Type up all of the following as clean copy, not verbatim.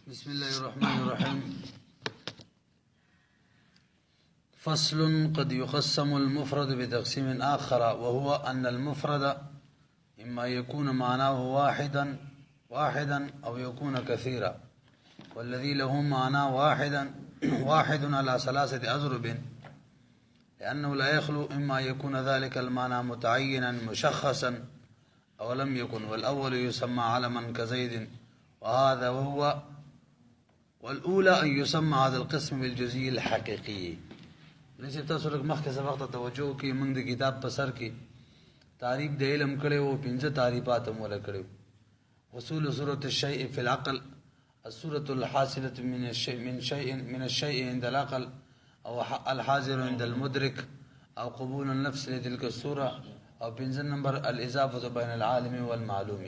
بسم الله الرحمن الرحيم. فصل. قد يقسم المفرد بتقسيم آخر، وهو أن المفرد إما يكون معناه واحدا أو يكون كثيرا، والذي له معناه واحد على ثلاثة أضرب، لأنه لا يخلو إما يكون ذلك المعنى متعينا مشخصا أو لم يكن، والأول يسمى علما كزيد وهذا وهو، والأولى أن يسمى هذا القسم بالجزئي الحقيقي. نسب تاسو لک مخکې سبق ته توجه کی، موږ د کتاب په سر کې تعریف د علم کړی او 15 تعریفات هم ولا کړی. وصول صورة الشيء في العقل، الصورة الحاصلة من الشيء عند العقل، او الحاضر عند المدرك، او قبول النفس لتلك الصورة، او 15 نمبر الاضافة بين العالم والمعلوم.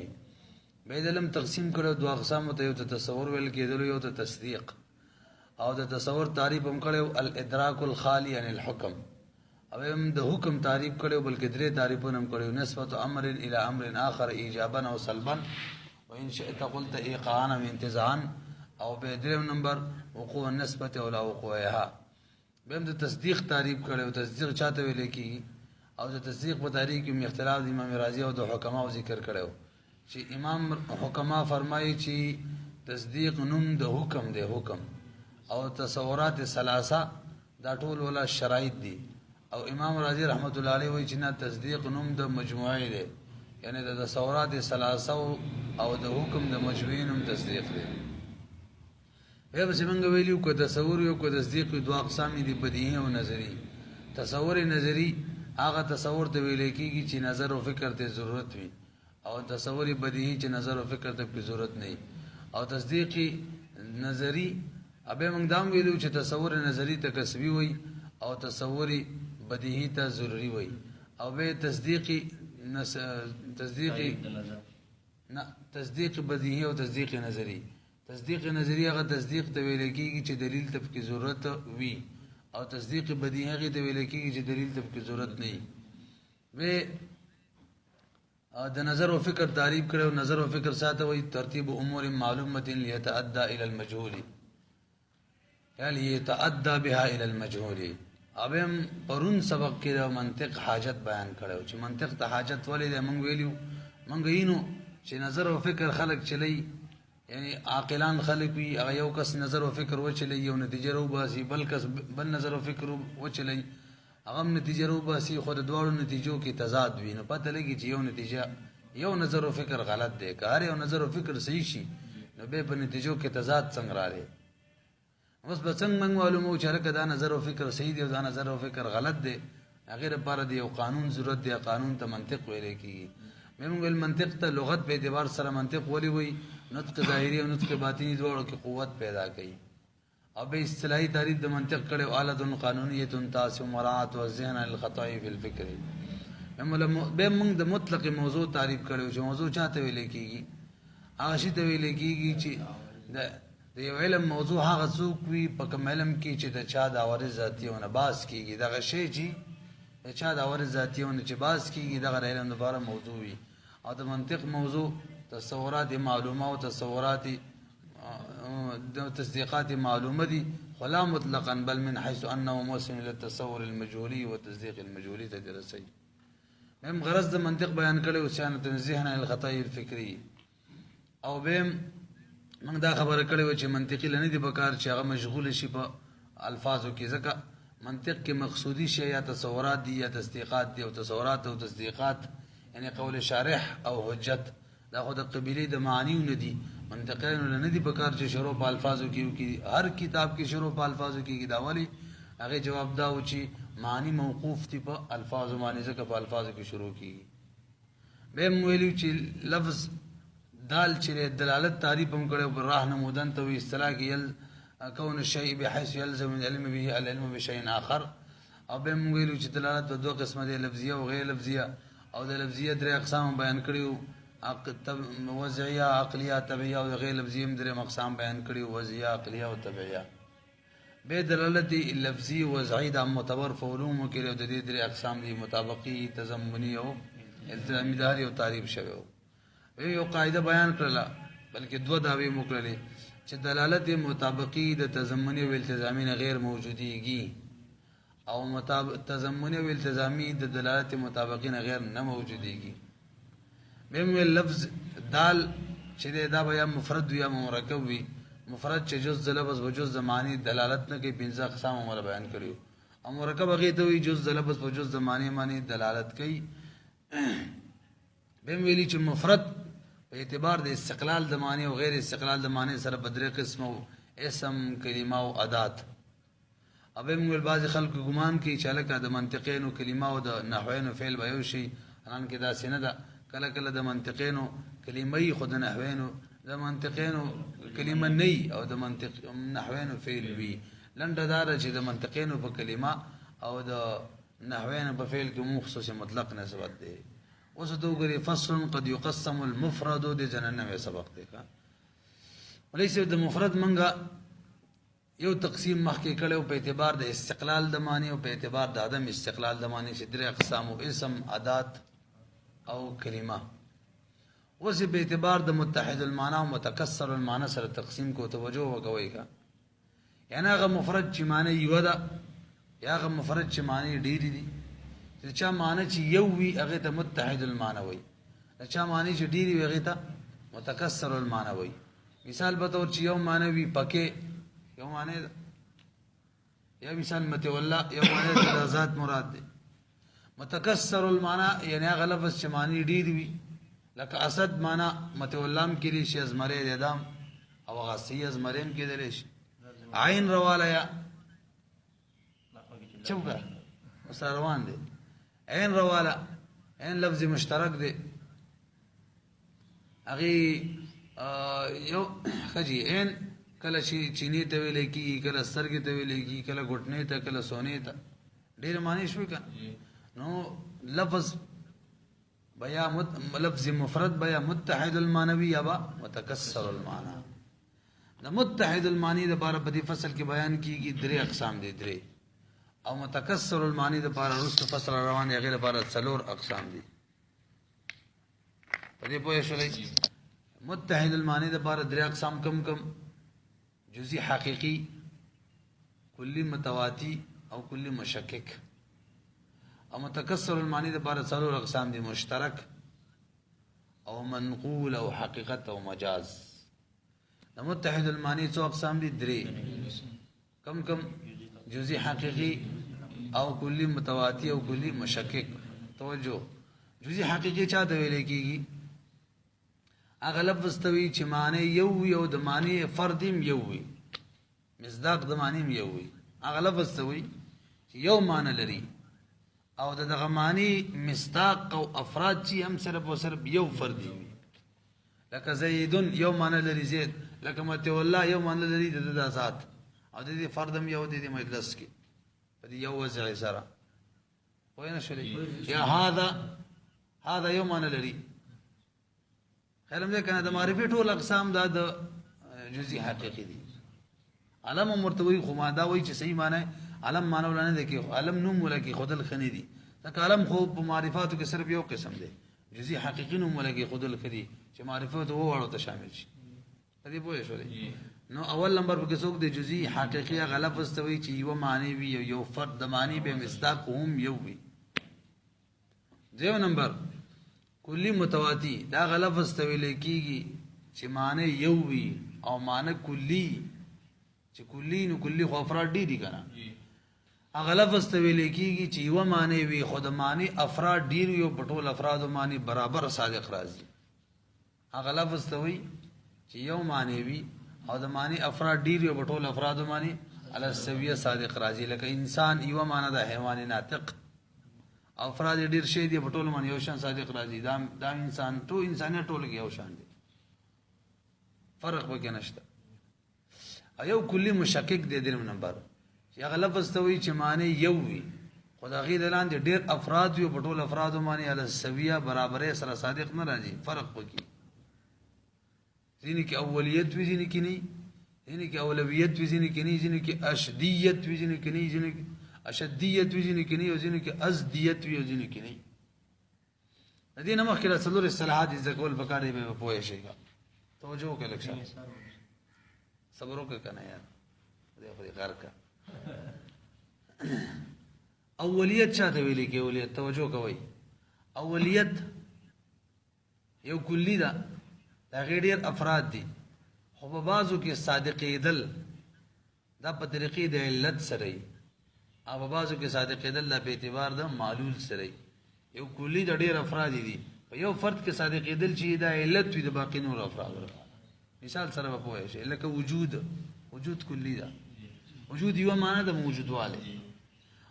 بيد علم تقسیم کړو دو اقسام ته، یو ته تصور ویل کېدل، یو ته تصدیق. او د تصور تعریف هم کړو الادراک الخالی عن الحكم، او هم د حکم تعریف کړو، بلکې درې تعریفونه هم کړو: نسبت امر الى امر اخر ایجابا او سلبا، وان شئت قلت ایقاعا وانتزاعا، او به دریم نمبر وقوع النسبت او لا وقوعها. به هم د تصدیق تعریف کړو، تصدیق چاته ویل کیږي، او د تصدیق په تعریف کې اختلاف د امام رازی او د حکما ذکر کړو، چې امام حکما فرمایي چې تصدیق نوم د حکم دی، حکم او تصورات ثلاثه دا ټول ولا شرایط دي، او امام رازی رحمت الله علیه وایي چې نه، تصدیق نوم د مجموعه دی، یعنی د تصورات ثلاثه او د حکم د مجموعه نوم تصدیق دی. به څنګه ویلو کو تصور یو کو تصدیق دوه اقسام دي، بدیهی او نظری. تصور نظری هغه تصور ته ویل کیږي چې نظر او فکر ته ضرورت وي، او تصور بدیهی چې نظر او فکر ته ضرورت نه وي. او تصدیقی نظری ابه موږ دام ویلو چې تصور نظری ته کسبی وي، او تصور بدیهی ته ضروری وي. او به تصدیق بدیهی او تصدیق نظری. تصدیق نظری هغه تصدیق ته ویل کیږي چې دلیل ته پکې ضرورت وي، او تصدیق بدیهی هغه ته ویل کیږي چې دلیل ته پکې ضرورت نه وي. به د نظر او فکر تعریف کړو. نظر او فکر ساته وي ترتیب امور معلومه ليتعدى الى المجهول، یعنی يتعدى بها الى المجهول. ابم پرون سبق کې د منطق حاجت بیان کړو، چې منطق ته حاجت ولې ده. موږ ویلو موږ یینو چې نظر او فکر خلق چلی، یعنی عاقلان خلق وي، هغه یو کس نظر او فکر وچلی یو نتیجه رو باسي، بل کس بل نظر او فکر وچلی هغه نتیجه رو باسي، خو د دوړو نتیجو کې تضاد وي. نو پته لګي چې یو نتیجه یو نظر او فکر غلط دی، که هر یو نظر او فکر صحیح شي نو به په نتیجو کې تضاد څنګه راځي. اوس به څنګه موږ معلومو چې دا نظر او فکر صحیح دی او دا نظر او فکر غلط دی؟ هغه لپاره دی یو قانون ضرورت دی. قانون ته منطق ویل کیږي. موږ منطق ته لغت په اعتبار سره منطق ولي وي، نطق ظاهري او نطق باطني دواړو کې قوت پیدا کوي. او به اصطلاحي تعریف د منطق کړو آلۃ قانونیه تاسو مراعات او ذهن الخطا فی الفکر. به موږ د مطلق موضوع تعریف کړو چې موضوع چاته ویل کیږي. هغه شی ته ویل کیږي چې د یو علم موضوع هغه څوک وي په کوم علم کې چې د چا د اورز ذاتیونه باس کیږي، دغه شی چې د چا د اورز ذاتیونه چې باس کیږي دغه علم لپاره موضوع وي. او د منطق موضوع تصورات معلومه او تصورات تصديقات معلومه دي، ولا مطلقا بل من حيث انه موصل الى التصور المجهولي وتصديق المجهولي تدرسي. هم غرض د منطق بیان کړو چې ذهن الخطا الفکری. او بهم موږ دا خبره کړو چې منطقي لنی دی بکار چې هغه مشغول شي په الفاظو کې، ځکه منطق کې مقصودی شی یا تصورات دي یا تصدیقات دي، او تصورات او تصدیقات یعنی قول شارح او حجت دا خو د قبیله د معنی نه دي. منطقین نه دي بکار چې شروع په الفاظو کې وکړي. هر کتاب کې شروع په الفاظو کې دا ولی هغه جواب دا و چې معنی موقوف دي په الفاظو باندې، ځکه په الفاظو کې شروع کیږي. به ویلو چې لفظ دال چې دلالت تعریف هم کړو پر راه نمودن ته وی اصطلاح کې کون الشيء بحيث يلزم العلم به العلم بشيء اخر. او به ویلو چې دلالت په دوه قسمه دي، لفظیه او غیر لفظیه. او د لفظیه درې اقسام بیان کړیو، وضعیه، عقلیه، طبیعیه. او غیر لفظیه درې اقسام بیان کړیو، وضعیه، عقلیه او طبیعیه. به دلالت لفظی وضعی د معتبر علوم کې د دې درې اقسام دي: مطابقی، تضمنی او التزامی. دار یو تعریف شوی یو قاعده بیان کړله، بلکې دوه داوی مو کړلې. چې دلالت مطابقی د تضمنی او التزامی نه غیر موجودیږي او تضمنی او التزامی د دلالت مطابقی نه غیر نه موجودیږي. بهم لفظ دال چې دا بیا مفرد یا مرکب وي. مفرد چې جز د لفظ و جز د معنی دلالت نه کوي، پنځه اقسام موږ بیان کړیو. او مرکب هغه ته وي جز د لفظ و جز د معنی دلالت کوي. بهم ویلي چې مفرد په اعتبار د استقلال د معنی او غیر استقلال د معنی سره په درې قسمه اسم، کلمه او ادات. ابه موږ بعض خلک ګمان کوي چې لکه د منطقین او کلمه او د نحوین او فعل به یو شي، ان کې دا سینه ده. کله کله د منطقین او کلمه خود نحوین او د منطقین او کلمه نه او د منطق نحوین او فعل وي. لنډه دار چې د منطقین په کلمه او د نحوین په فعل کې مخصوص مطلق نسبت دی. اوس ته وګورئ فصل قد يقسم المفرد د جننه سبق دی کا وليس د مفرد منګه یو تقسیم مخکې کړو په اعتبار د استقلال د معنی او په اعتبار د عدم استقلال د معنی چې درې اقسام او اسم، ادات او کلمه. اوس په اعتبار د متحد المعنی او متکسر المعنی سره تقسیم کو توجه وکوي کا. یعنی هغه مفرد چې معنی یو ده یا هغه مفرد چې معنی ډېری دي. چې چا معنی چې یو وي هغه ته متحد المعنی وي، چا معنی چې ډېری وي هغه ته متکسر المعنی وي. مثال به تور چې یو معنی وي پکې یو معنی یا مثال متولا یو معنی د ذات مراد دی. متکسر المعنی یعنی هغه لفظ چې معنی ډېری وي لکه اسد معنی متولام کې لري شي ازمره د ادم او غاسی ازمریم کې دلی شي. عین رواله یا چوبه مسروان دی. عین رواله عین لفظ مشترک دی. هغه یو خجی عین کله چینی ته ویل کی، کله سترګې ته ویل کی، کله غټنې ته، کله سونې ته، ډېر معنی شوي کنه. نو لفظ بیا لفظ مفرد بیا متحد المعنوی یا با متکسر المعنی. د متحد المعنی د بار په دې فصل کې بیان کیږي درې اقسام دي درې، او متکسر المعنی د بار رست فصل روان دی غیر لپاره څلور اقسام دي. په دې پوه شئ متحد المعنی د بار درې اقسام کم جزئی حقیقی، کلی متواتی او کلی مشکک. او متکسر المعنی د بار څلور اقسام دي مشترک او منقول او حقیقت او مجاز. د متحد المعنی څو اقسام دي درې، کم جزئی حقیقی او کلی متواتی او کلی مشکک. توجه جزئی حقیقی چاته ویل کیږي؟ هغه لفظ توی چې معنی یو وي او د معنی فردیم یو وي، مصداق د معنی یو وي. هغه لفظ توی چې یو معنی لري او دغه معنی مصداق او افراد چې هم صرف او صرف یو فردی وي. لکه زیدون یو معنی لري زید، لکه متولا یو معنی لري د ذات او د دې فردم یو د دې مجلس کې په دې یو وضع سره. وینه شولې یا هذا یو معنی لري. خیرم دې کنه د معرفت ټول اقسام د جزئی حقیقی دي. علم مرتوی خو ما دا وای چې صحیح معنی علم معنی ولنه دي کې علم نوم ولکه خودل خنی دي. ځکه علم خو په معرفاتو کې صرف یو قسم دی، جزئی حقیقی نوم ولکه خودل خدي چې معرفت وو وړو ته شامل شي. دې پوه شولې. نو اول نمبر په کې څوک دی جزئی حقیقی غلط واستوي چې یو معنی وي یو فرد د معنی به مصداق هم یو وي. دیو نمبر کلی متواتی دا غلط واستوي لیکيږي چې معنی یو وي او معنی کلی چې کلی نو کلی خو افراد دي کنه. هغه لفظ ته ویل کېږي چې یو معنی وي خو د معنی افراد ډیر یو پټول افراد او معنی برابر صادق راځي. هغه لفظ ته وي چې یو معنی وي او د معنی افراد ډیر یو پټول افراد او معنی علی السویه صادق راځي. لکه انسان یو معنی د حیوان ناطق، افراد ډیر شی دی پټول معنی یو شان صادق راځي. دا انسان ټول انسانیت ټول کې یو شان دي، فرق پکې نشته. ایو کلی مشکک دی دریم نمبر چې هغه لفظ ته وي چې معنی یو وي خو د هغې د لاندې ډېر افراد وي په ټول افرادو باندې علی السویه برابرۍ سره صادق نه راځي. فرق پکې ځینې کې اولیت وي ځینې کې نه، ځینې کې اولویت وي ځینې کې نه، ځینې کې اشدیت وي ځینې کې نه، ځینې کې اشدیت وي ځینې کې نه، او ځینې کې ازدیت وي او ځینې کې نه. د دې نه مخکې څلور اصطلاحات زده کول پکار دی به پوه شئ. توجه وکړئ لږ صبروں کا کنا یار دیکھو غار کا اولیت چاہتے ویلی کی اولیت توجہ کوئی اولیت یو کلی دا دا غیر افراد دی خو په بعضو کې صادقېدل دا په طریقې د علت سره وي او په بعضو کې صادقېدل دا په اعتبار د معلول سره وي یو کلی د ډېر افراد دي په یو فرد کې صادقېدل چې دا علت وي د باقي نور افراد مثال سره به پوه شئ لکه وجود کلی دا وجود یو معنی د موجودواله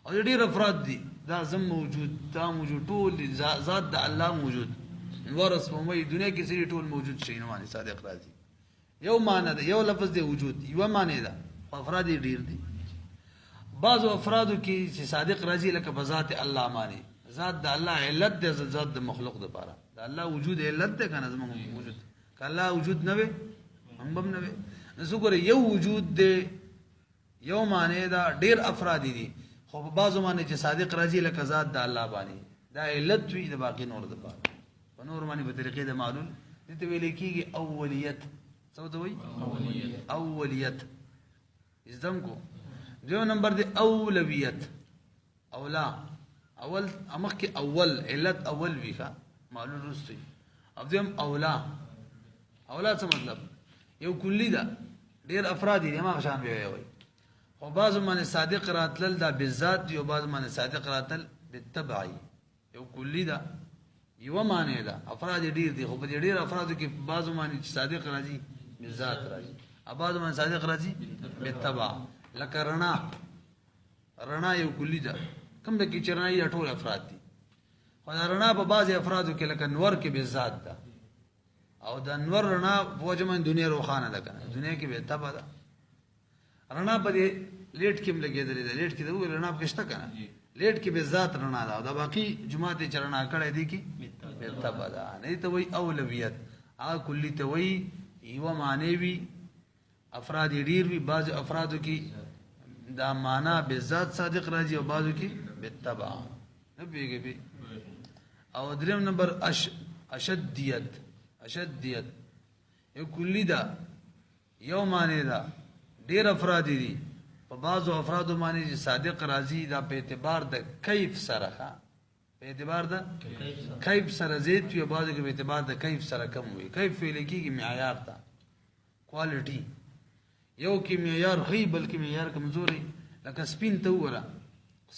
او ډېر افراد دي دا زم موجود دا موجود ټول ذات د الله موجود ورس په مې دنیا کې سری ټول موجود شي نو معنی صادق راځي یو معنی ده یو لفظ دی وجود یو معنی ده افراد ډیر دي بعض افرادو کې چې صادق راځي لکه بذات الله معنی ذات د الله علت ده ذات د مخلوق د پاره د الله وجود علت ده کنه زموږ وجود کله وجود نه وي هم نه وي نو ګوره یو وجود ده یو معنی ده ډیر افراد دي خو په بعضو معنی چې صادق راځي لکه ذات د الله باندې دا علت وي د باقي نور د پاره په نور باندې په طریقې د معلول دې ته ویل کېږي اولیت څه ته وایي اولیت ازدم کو دیو نمبر دی اولویت اولا اول امخ کی اول علت اول وی کا معلوم رستی اب دیم اولا څه مطلب یو کلی دا ډیر افراد دي ما شان به وي خو بعض من صادق راتل دا بالذات یو بعض من صادق راتل بالتبعی یو کلی دا یو معنی دا افراد ډیر دي خو په ډیر افراد کې بعض من صادق راځي بالذات راځي اباد من صادق راځي بالتبع لکه رڼا یو کلی ده کوم د کی چرنای ټول افراد دي خو دا رڼا په بعض افرادو کې لکه نور کې بالذات ده او د نور رڼا په جمع دنیا روخانه ده کنه دنیا کې بالتبع ده رڼا په لیټ کې لګېدلې ده لیټ کې د وګ رڼا پکشته کنه لیټ کې بالذات رڼا ده او د باقی جمعه ته چرنا کړه دي کې بالتبع ده نه ته وای اولویت ا کلی ته وای یو معنی وی افراد ډیر وی بعض افرادو کې دا معنی بالذات صادق راځي او بعضو کې بالتبع نه پیږي او دریم نمبر اشدیت یو کلی دا یو معنی دا ډیر افراد دي په بعضو افرادو معنی چې صادق راځي دا په اعتبار د کیف سره په اعتبار د کیف سره زیات وي بعضو کې په اعتبار د کیف سره کم وي کیف ویل کېږي معیار ته کوالټي یو کې معیار هي بلکې معیار کمزوري لکه سپین ته وره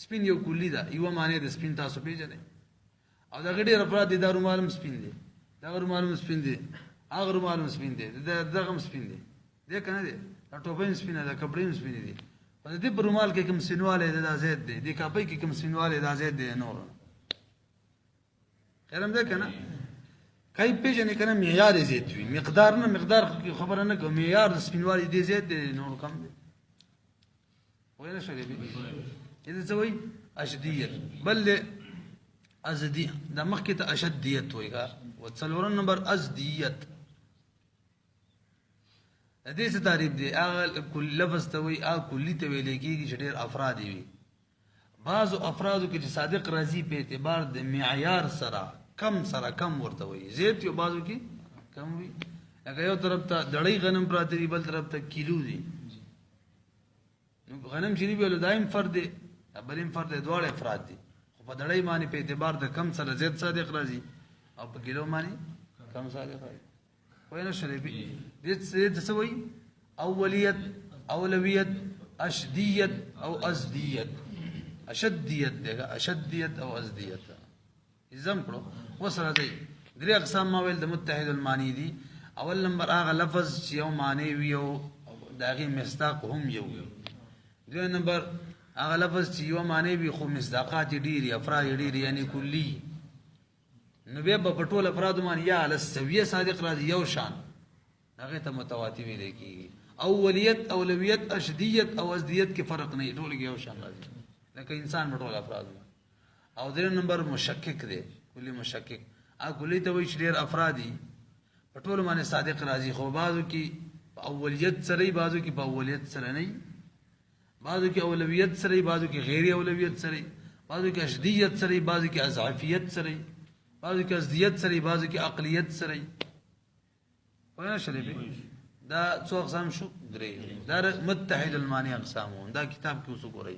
سپین یو کلی ده یو معنی د سپین تاسو پیژنئ او دا ډېر افراد دي دا رومالم سپین دي دا رومالم سپین دي هغه رومالم سپین دي دغه سپین دي دې کنه دي دا ټوپین سپینه ده کپړې سپین دي په دې په رومال کې کوم سپینواله ده دا زید دي د کاپي کې کوم سپینواله ده زید دي نور خیرم ده کنه کای پیژنې کنه معیار زیات وي مقدار خبره نه کوم معیار سپینوالی دي زیات دي نور کم دي وینه شری دي اذا سوي اشدیت بل ازدی د مخکې ته اشدیت وایګه وڅلورم نمبر ازدیت دې څه تعریف دی هغه کل لفظ ته وایي هغه کلی ته ویل کېږي چې ډېر افراد وي بعضو افرادو کې چې صادق راځي په اعتبار د معیار سره کم ورته وایي زیات یو بعضو کې کم وي لکه یو طرف ته دړۍ غنم پراته دي بل طرف ته کیلو دي نو غنم چې ویل دایم فرد دی بلیم فرد دواړه افراد دي خو په دړۍ باندې په اعتبار د کم سره زیات صادق راځي او په کیلو باندې کم صادق راځي وینه شریفی دې څه وایي اولویت اشدیت او ازدیت اشدیت او ازدیت ازم کړو وسره دی درې اقسام ما ویل د متحد المعنی دي اول نمبر هغه لفظ چې یو معنی وي او داغي مصداق هم یو دویم نمبر هغه لفظ چې یو معنی وي خو مصداقات ډیری افراد ډیری یعنی کلی نو بیا په ټول افراد باندې یا علی السویه صادق راځي یو شان هغه ته متواتر ویل کیږي اولویت اشدیت او ازدیت کې فرق نه ټول کې یو شان راځي لکه انسان په ټول افراد او دریم نمبر مشکک دی کلی مشکک کلی ته وایي چې ډېر افرادی په ټول باندې صادق راځي خو بعضو کې په اولیت سره بعضو کې په اولیت سره نه بعضو کې اولویت سره بعضو کې غیر اولویت سره بعضو کې اشدیت سره بعضو کې اضعافیت سره بعضو کې ازدیت سره بعضو کې عقلیت سره وایي شریفه دا څو اقسام شو؟ درې. دا متحد المعنی اقسام دا کتاب کې اوس وګورئ.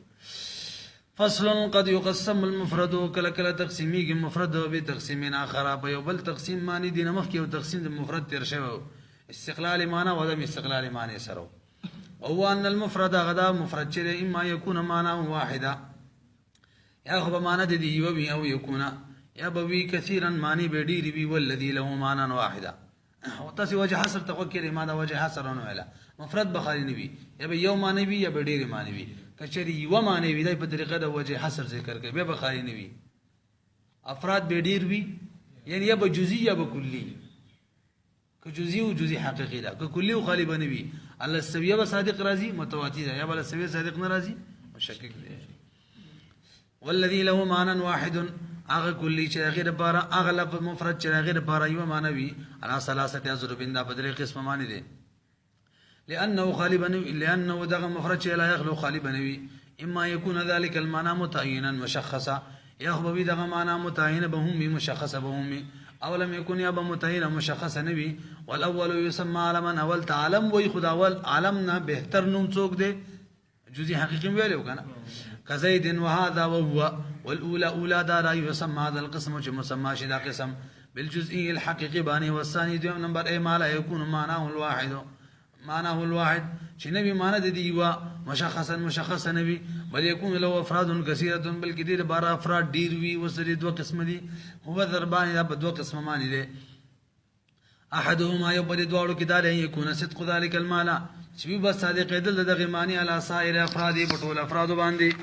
فصل قد يقسم المفرد کله کله تقسیمیږي مفرد به تقسیم آخر په یو بل تقسیم معنی دي نمخ کې یو تقسیم د مفرد تیر شوی استقلال معنی و عدم استقلال معنی سره. او ان المفرد غدا مفرد چې اما يكون معنى واحدا یا خو به معنی د دی یو او يكون یا به وی کثیرا معنی به ډیر وی والذي له معنى واحدا. او تاسو وجه حصر تفکر ما دا وجه حصر نه ویلا مفرد بخاری نه وی یا به یو معنی وی یا به ډیر معنی وی کچری یو معنی وی دای په طریقه د وجه حصر ذکر کوي به بخاری نه وی افراد به ډیر وی یعنی یا به جزئی یا به کلی که جزئی او جزئی حقیقی ده که کلی او خالی بنه وی الله سویه به صادق راضی متواتی ده یا بل سویه صادق نه راضی مشکک ده. والذي له معنى واحد اغه کلی چې غیر بارا اغلب مفرد چې غیر بارا یو معنی وی انا ثلاثه ضرب دا بدر قسم معنی ده لانه غالبا لانه دغه مفرد چې لا يخلو غالبا وی اما يكون ذلك المعنى متعينا مشخصا يخبو دغه معنی متعین بهم مشخصا بهم او لم يكن يبا متعین مشخصا نبی والاول يسمى علما اول تعلم وی خدا اول عالمنا بهتر نوم څوک دی جزئی حقیقی ویلو کنه كزيد وهذا وهو والاولى اولى دار يسمى هذا القسم مسمى شدا قسم بالجزئي الحقيقي باني والثاني دوم نمبر اي ما لا يكون معناه الواحد معناه الواحد شنبي معنى ديوا مشخصا نبي بل يكون له افراد كثيره بل كثير بار افراد دير وي وسري دو قسم دي هو ضربان دا دو قسم معنی دي احدهما يبدي دوړو کې دا يكون صدق ذلك المال شبي بس صادق دل دغه معنی على سائر افراد بطول افراد باندې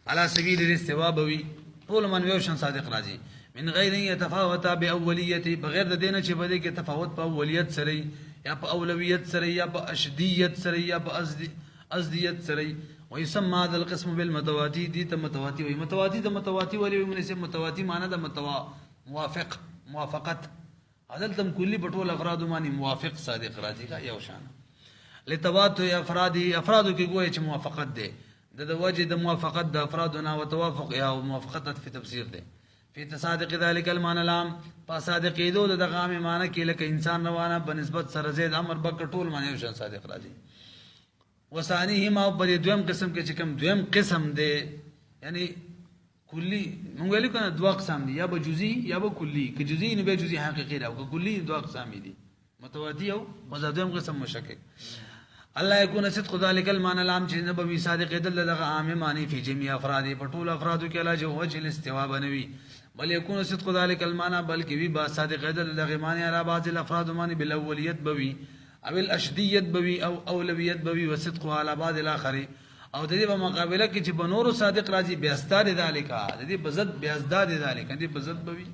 على سبيل الاستواء بوي طول من ويوشن صادق راځي من غیر يتفاوت باوليته بغیر د دینه چې بده کې تفاوت په اولیت سره یا په اولویت سره یا په اشدیت سره یا په ازدیت سره ويسمى هذا القسم بالمتواتي دي متواتي وي متواتي د متواتي ولي منسب متواتي معنی د موافق موافقت عدالتم کلی بټول افراد معنی موافق صادق راځي کا یو شان لتواتو افراد کې ګوي چې موافقت ده د وجه د موافقت د افرادنا وتوافق یا موافقت في تفسير ده في تصادق ذلك المعنى العام فصادق دو د غام معنی کې لکه انسان روانه بنسبت سره زید امر بک ټول معنی یو شان صادق راځي وثانيهما بل دویم قسم کې چې کوم دویم قسم ده یعنی کلی مونږ ویلو کنه دوه اقسام دي یا به جزئی یا به کلی که جزئی نه به جزئی حقیقی راو که کلی دوه اقسام دي متواتي او مزادم قسم مشکک الله يكون صدق ذلك المعنى العام چې نبوي صادق دل دغه عام معنی فی جميع افراد پټول افراد کې علاج وجه الاستواء بنوي بل يكون صدق ذلك المعنى بلکې وی با صادق دل دغه معنی على بعض الافراد معنی بالاوليت بوي او الاشدیت بوي او اولویت بوي وصدق على بعض الاخر او د دې په مقابله کې چې بنور صادق راځي بیازداد ذالک د دې بزد بیازداد ذالک دې بزد بوي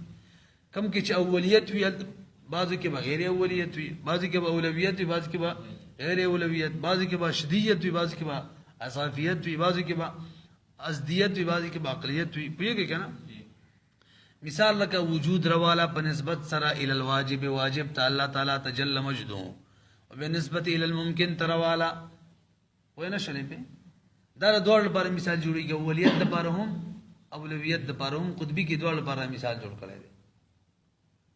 کم کې چې اولیت وی بعضو کې بغیر اولیت وی بعضو کې به اولویت وی بعضو کې به غیر اولویت بعضو کې به شدیت وی بعضو کې به اضافیت وی بعضو کې به ازدیت وی بعضو کې به عقلیت وی پیږي کنه مثال لکه وجود روالا بنسبت سرا الى الواجب واجب تعالی تعالی تجل مجدو وبنسبت الى الممکن تروالا وینه شلې په دا دوړ لپاره مثال جوړیږي اولیت لپاره هم اولویت لپاره هم قطبی کې دوړ لپاره مثال جوړ کړی دی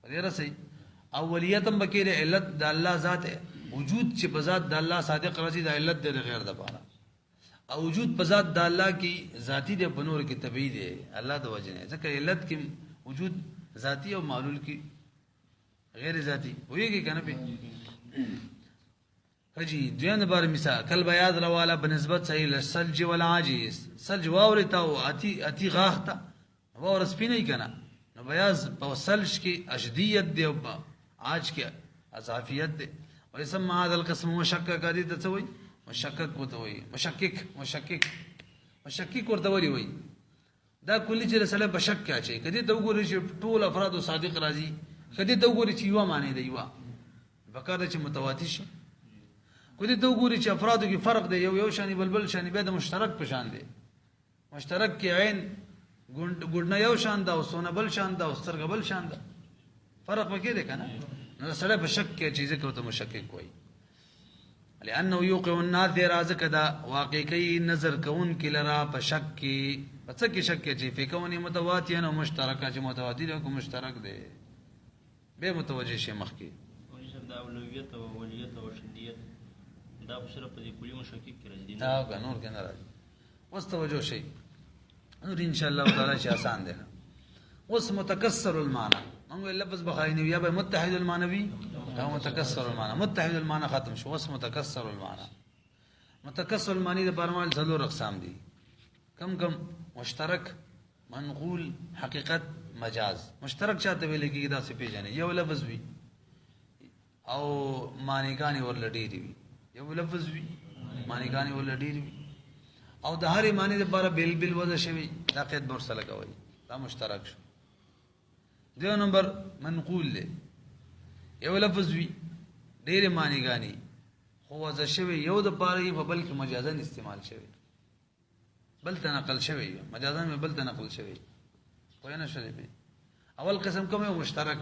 پدې رسې اولیت هم بکیره علت د الله ذات وجود چې په ذات د الله صادق راځي د علت د غیر لپاره او وجود په ذات د الله کې ذاتی دی په نور کې طبيعي دی الله د وجه نه ځکه علت کې وجود ذاتی او معلول کې غیر ذاتی ویږي کنه په فجي دویم بار مثال کل بیاض روالا بنسبت صحیح للثلج والعاجز ثلج واورتا او اتی غاختا واور سپینې کنا نو بیاض په ثلج کې اشدیت دی او عاج کې اضافیت دی ويسمى هذا القسم مشکک دي ته وي مشکک وته وي مشکک ورته وي دا کلی چې رساله بشک کې اچي کدي ته وګورئ چې ټول افراد صادق راځي کدي ته وګورئ چې یو معنی دی یو بکاره چې متواتر شي کدی ته وګورئ چې افرادو کې فرق دی یو شانی بلبل شانی به د مشترک په شان دی مشترک کې عین ګډنه یو شان دا او سونه بل شان دا او سترګ بل شان دا فرق پکې دی کنه نو سره په شک کې چیزه کوته مشکک وای لانه یوقع الناظر ازک دا واقعي نظر کون کې لرا په شک کې پس کې شک کې چې فکونی متواتین او مشترک چې متواتر او مشترک دی به متوجه شي مخ کې دا اولویت او ولیت او شدیت دا صرف په دې کلی مشکک کې راځي دا نور کې نه راځي. اوس توجه شي نور ان شاء الله تعالی چې آسان دی. اوس متکسر المعنى موږ لفظ بخاری نو یا به متحد المعنوی او متکسر المعنى. متحد المعنى ختم شو. اوس متکسر المعنى. متکسر المعنی د پرمال څلور اقسام دي. کم مشترک، منقول، حقیقت، مجاز. مشترک چاته ویل کېږي دا څه پیژنې یو لفظ وي او معنیګانې ورله ډېرې وي. یو لفظ وي معنیګانې ورله ډېرې وي او د هرې معنی دپاره بیل بیل وضع شوي. دا قید به ورسره کوئ. دا مشترک شو. دیو نمبر منقول دی. یو لفظ وي ډېرې معنیګانې خو وضع شوي یو دپاره یې په بل کې مجازن استعمال شوي، بل ته نقل شوی، مجازن میں بل ته نقل شوی. پوه نه شولې پې. اول قسم کوم یو مشترک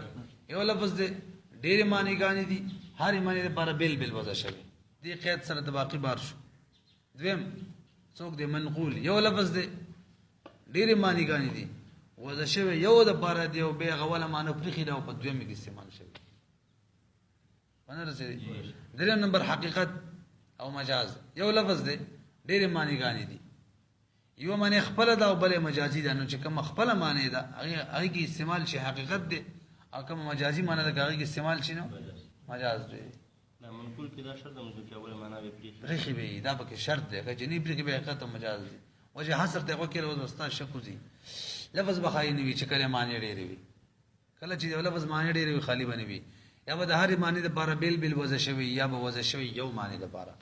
یو لفظ دی ډېرې معنیګانې دي هرې معنی دپاره بیل بیل وضع شوی. دې قید سره د باقي بار شو. دویم څوک دی منقول یو لفظ دی ډېرې معنیګانې دي وضع شوی یو دپاره دی او بیا هغه اوله معنی پرېښې ده او په دویمې کې استعمال شوی. ونه رسېدی. دریم نمبر حقیقت او مجاز. یو لفظ دی ډېرې معنیګانې دي یو معنی خپله ده او بلې مجازي ده. نو چې کومه خپله معنی ده هغې کې استعمال شي حقیقت دی او کومه مجازي معنی ده که هغې کې استعمال شي نو مجاز دی. دا منقول کې دا شرط ده چې اوله معنا به پرېښې به وي. دا پکې شرط دی که چې نه پرېښې به حقیقت او مجاز دی. وجه حصر ته هغه کې روز استاد شک وځي. لفظ به خالي نه وي چې کله معنی ډېرې وي. کله چې یو لفظ معنی ډېرې وي خالي به نه وي. یا به د هرې معنی دپاره بیل بیل وضع شوي یا به وضع شوي یو معنی دپاره.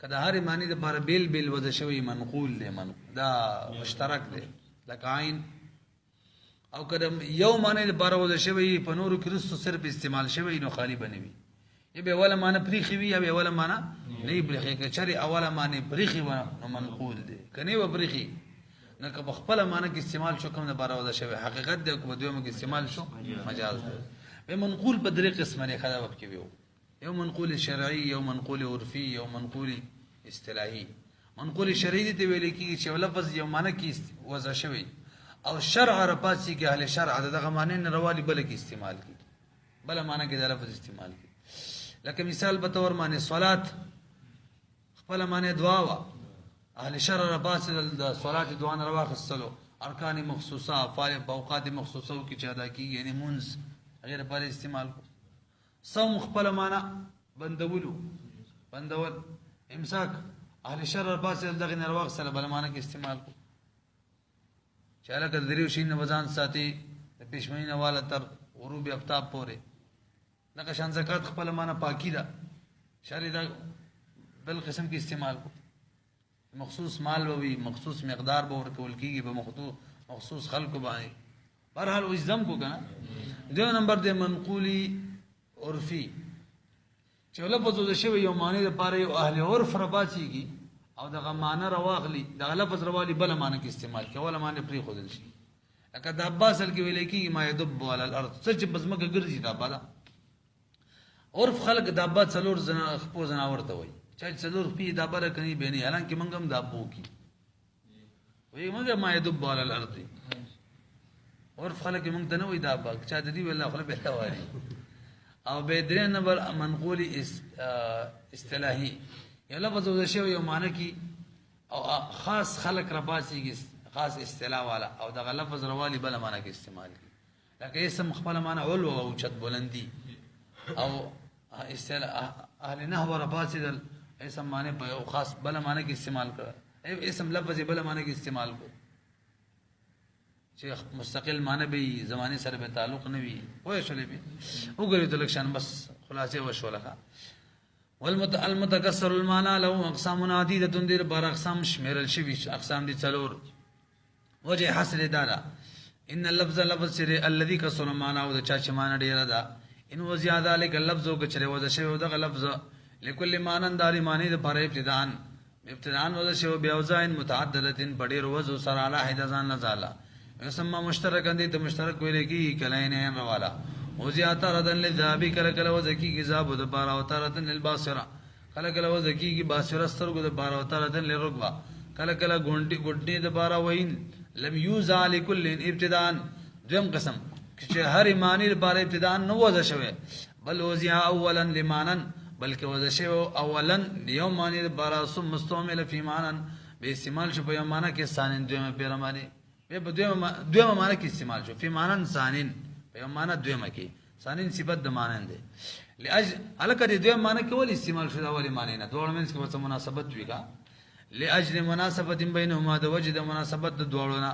که د هرې معنی دپاره بیل بیل وضع شوی منقول دی. دا مشترک دی لکه عین. او که د یو معنی دپاره وضع شوی په نورو کې وروستو صرف استعمال شوی نو خالي به نه وي. یا به اوله معنی پرېښې وي یا به اوله معنی نه وي پرېښې. که چېرې اوله معنی پرېښې وه نو منقول دی. که نه وه پرېښې نو که په خپله معنی کې استعمال شو کوم دپاره وضع شوی حقیقت دی او که په دویمه کې استعمال شو مجاز دی. بیا منقول په درې قسمه دی. ښه دا به پکې وي یو منقول شرعي، یو منقول عرفي، یو منقول اصطلاحي. منقول شرعي دې ته ویل کېږي چې یو لفظ یو معنی کې وضع شوی او شرع راپاسي کې اهل شرع د دغه معنی نه روالي بله کې استعمال کړي، بله معنی کې دا لفظ استعمال کړي. لکه مثال په طور باندې صلات خپله معنی دعا وه اهل شرع راپاسي د صلات دعا نه راواخیستلو ارکان مخصوصه افعال په اوقات مخصوصو کې چې ادا کېږي یعنې مونځ هغې لپاره استعمال کړو. صوم خپله معنی بندول امساک اهل شرع پاسې دغې نه راواخیستله بله معنی کې استعمال کړو. چې هلکه د دریو شي نه به ځان ساتي د پېشمني نه واله تر غروب افتاب پورې. دغه شان زکات خپله معنی پاکي ده شرع دا بل قسم کې استعمال کړو. مخصوص مال به وي مخصوص مقدار به ورکول کېږي په مخصوص خلکو باندې. بهرحال اوس ضم کو که نه. دویم نمبر دی منقولي عرفي چې لفظ وضع شوی یو معنی دپاره یو اهل عرف راپاڅېږي او دغه معنی راواخلي دغه لفظ راوالي بله معنی کې استعمال کړي اوله معنی پرېښودل شي. لکه دابه اصل کې ویلی کېږي ما یدب علی الارض څه چې په ځمکه ګرځي دابه ده. عرف خلک دابه څلور خپو ځناور ته وایي چا چې څلور خپې دابه راکني بې نه حالانکې موږ هم دابو کي وایي موږ ما یدب علی الارض. عرف خلک موږ ته نه وایي دابه چا د دې ویل خوله بېله واري. او به درې نمبر منقول اصطلاحي یو لفظ وضع شوی یو معنی کې او خاص خلک راپاڅېږي خاص اصطلاح والا او دغه لفظ روالي بله معنی کې استعمال کړي. لکه اسم خپله معنی علو او اوچت بلندي او اهل نحو راپاڅېدل اسم معنی په یو خاص بله معنی کې استعمال کړه. اسم لفظ یې بله معنی کې استعمال کړو چې مستقل معنی به وي زمانې سره به تعلق نه وي. پوه شولې بې وګورئ لږ شان بس خلاصې وشوله. المتکسر المعنى له اقسام عدیدة دې لپاره اقسام شمېرل شوي اقسام دي څلور. وجه حصر دا ده ان اللفظ لفظ چې الذي کسر المعنى او د چا چې معنی ډېره ده ان وزیا ذلک اللفظ او که چېرې وضع شوی دغه لفظ لکل معنی داري معنی دپاره ابتداء وضع شوی باوضاع متعددة په ډېرو وضعو سره علی حده ځان نه ځاله يسمى مشترکا دې ته مشترک ویل کېږي کلینین رواله وزیا تارة للذهبي کله کله وضع کېږي ذهبو دپاره او تارة للباصره کله کله وضع کېږي باصره سترګو دپاره او تارة للرکبه کله کله ګوډنې دپاره وین لم یوضع لکل ابتداء. دویم قسم چې هرې معنی دپاره ابتداء نه وضع شوی بل وزع اولا لمانا بلکہ وضع شو اولا لیوم معنی بارا ثم مستعمل فی مانا بے استعمال شو په معنا کې ثانین دویمه پیر معنی به دویمه معنا کې استعمال شو فی مانا ثانین په معنا دویمه کې ثانین صفت د مانند دی لاج الکه د دویمه معنا کې ول استعمال شو دا ولی معنی نه دوړ منځ کې څه مناسبت وی کا لاجل مناسبت بینهما د وجد مناسبت د دوړو نه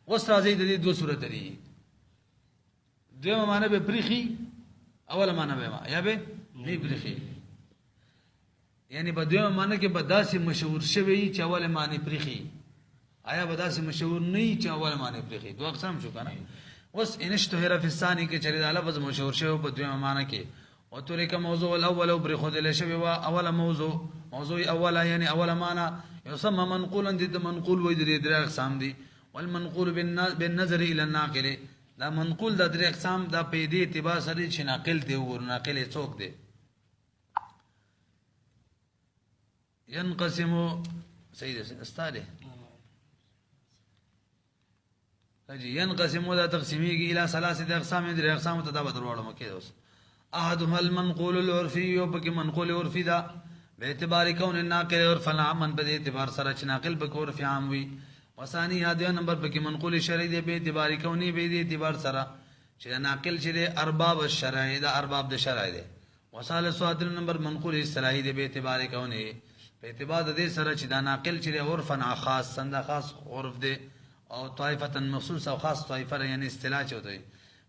اوس راځي د دې دوه صورت لري دویمه معنا به پریخي اوله معنا به ما یا به نه پریخي یعنی په دویمه معنا کې بداسي مشهور شوی چې اوله معنی پریخي آیا بداسي مشهور نه چې اوله معنی پریخي دوه اقسام شو کنه اوس انشتهر فی الثانی کې چری د لفظ مشهور شوی په دویمه معنا کې او ترک موضوع الاول او بر خود له شوی وا اوله موضوع اوله یعنی اوله معنا يسمى منقولا ضد منقول وې د درې اقسام دي والمنقول بالنظر الى الناقل دا منقول د درې اقسام دا په دې اعتبار سره چې ناقل دی او ناقل څوک دی ينقسم سيد استاله اجي ينقسم دا تقسيمي الى ثلاثه اقسام درې اقسام ته دا بدروړم کې اوس احدهم المنقول العرفي وبك منقول عرفي دا باعتبار كون الناقل عرفا عاما باعتبار سره چې ناقل به عرف عام وي وثاني هذا نمبر بك منقول شرعي دی باعتبار كوني به اعتبار سره چې ناقل چې ارباب الشرع دا ارباب د شرع دی وثالث هذا نمبر منقول اصطلاحي دی باعتبار كوني په اعتبار د دې سره چې دا ناقل چې عرفا خاص سند خاص عرف دی او طائفه مخصوص او خاص طائفه یعنی اصطلاح چوتای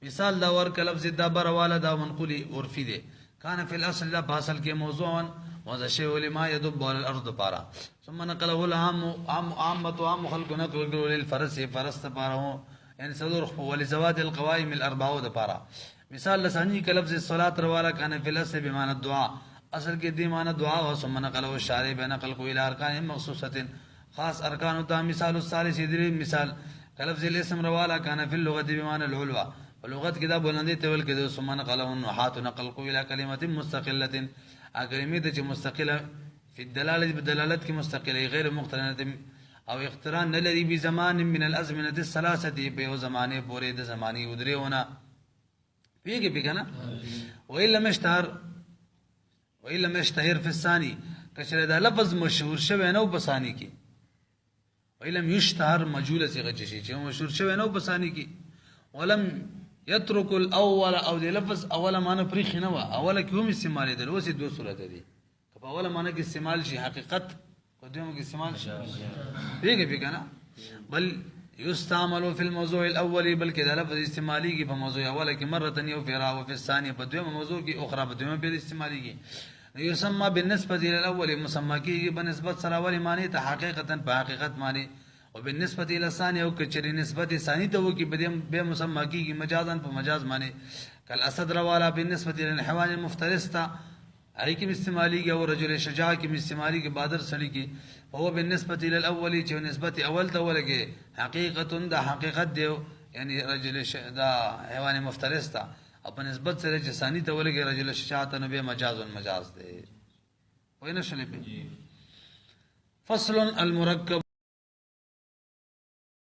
مثال دا ورک لفظ دبر والا دا منقولی عرفی دے کان فی الاصل دا باصل کے موضوعا وذا شیء لما يدب على الارض پارا ثم نقله العام عامه عام خلق نقل للفرس فرس پارا یعنی صدور ولزواد القوائم الاربعه دا پارا مثال لسانی کا لفظ الصلاه والا کان فی الاصل بمعنى الدعاء اصل کے دی معنی دعا و ثم نقله الشارع بنقل کو الى ارکان مخصوصه خاص ارکان ہوتا مثال الثالث ادری مثال لفظ الاسم روالا کان فی اللغه بمعنى العلوه ولغت کتاب بلندی تول کې ثم نقله النحات نقل کو الى کلمه مستقله اکلمه د مستقله فی الدلاله بدلالت کی مستقله غیر مقترنه او اقتران نه لري به زمان من الازمنه الثلاثه به زمانه پورې د زمانی ودره ہونا پیګه پیګنا وإلا مشتهر في الثاني کچره دا لفظ مشهور شوی نو بسانی کی وإلم يشتهر مجهول صيغه شي چې مشهور شوی نو بسانی کی ولم يترك الاول او دی لفظ اوله معنی پرې خنه وا اوله کوم استعمال دی اوس دوه صورت دي په اوله معنی کې استعمال شي حقیقت کو دویم کې استعمال شي پیګه نه بل يستعمل في الموضوع الاول بلکې دا لفظ استعمالي کې په موضوع اوله کې مره یو فراء او في الثانيه په دویم موضوع کې اخرى په دویم په استعمالي کې يسمى بالنسبه الى الاول مسمى کې بنسبت سره اول معنی ته حقیقتا په حقیقت معنی وبالنسبه الى الثاني او کچری نسبت ثانی ته وو کې به مسمى کې مجازا په مجاز معنی کل اسد روالا بالنسبه الى الحيوان المفترس تا ای کې استعمالي کې او رجل شجاع کې استعمالي کې بادر سړي کې هو بالنسبه الى الاول چې نسبت اول ته ولګي حقیقتا دا حقیقت دی یعنی رجل دا حیوان مفترس تا په نسبت سره چې ثانی ته ولګي رجل شجاع ته به مجاز دی وینه شلې په فصل المرکب